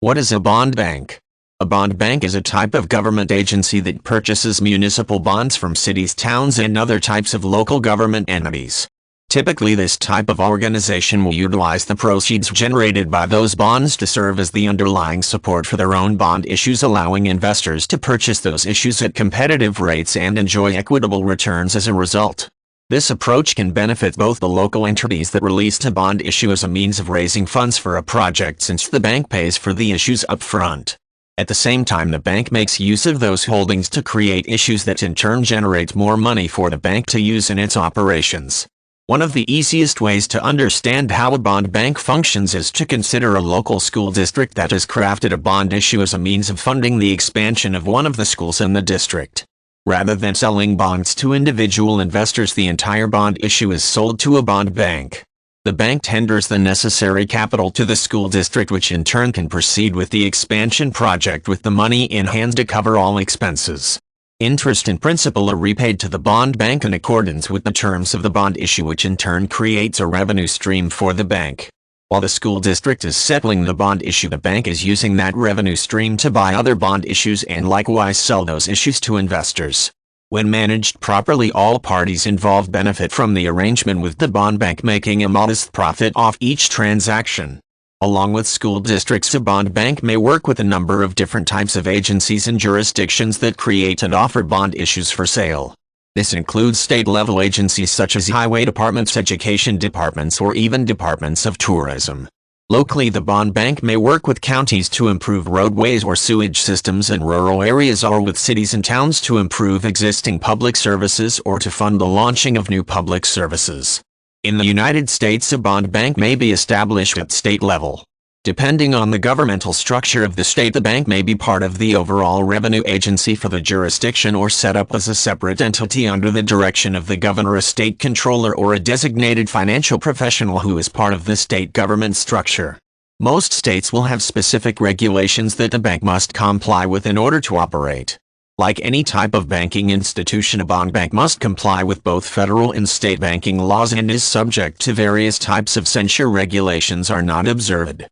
What is a bond bank? A bond bank is a type of government agency that purchases municipal bonds from cities, towns, and other types of local government entities. Typically, this type of organization will utilize the proceeds generated by those bonds to serve as the underlying support for their own bond issues, allowing investors to purchase those issues at competitive rates and enjoy equitable returns as a result. This approach can benefit both the local entities that released a bond issue as a means of raising funds for a project, since the bank pays for the issues up front. At the same time, the bank makes use of those holdings to create issues that in turn generate more money for the bank to use in its operations. One of the easiest ways to understand how a bond bank functions is to consider a local school district that has crafted a bond issue as a means of funding the expansion of one of the schools in the district. Rather than selling bonds to individual investors, the entire bond issue is sold to a bond bank. The bank tenders the necessary capital to the school district, which in turn can proceed with the expansion project with the money in hand to cover all expenses. Interest and principal are repaid to the bond bank in accordance with the terms of the bond issue, which in turn creates a revenue stream for the bank. While the school district is settling the bond issue, the bank is using that revenue stream to buy other bond issues and likewise sell those issues to investors. When managed properly, all parties involved benefit from the arrangement, with the bond bank making a modest profit off each transaction. Along with school districts, a bond bank may work with a number of different types of agencies and jurisdictions that create and offer bond issues for sale. This includes state-level agencies such as highway departments, education departments, or even departments of tourism. Locally, the bond bank may work with counties to improve roadways or sewage systems in rural areas, or with cities and towns to improve existing public services or to fund the launching of new public services. In the United States, a bond bank may be established at state level. Depending on the governmental structure of the state, the bank may be part of the overall revenue agency for the jurisdiction or set up as a separate entity under the direction of the governor, a state controller, or a designated financial professional who is part of the state government structure. Most states will have specific regulations that the bank must comply with in order to operate. Like any type of banking institution, a bond bank must comply with both federal and state banking laws and is subject to various types of censure. Regulations are not observed.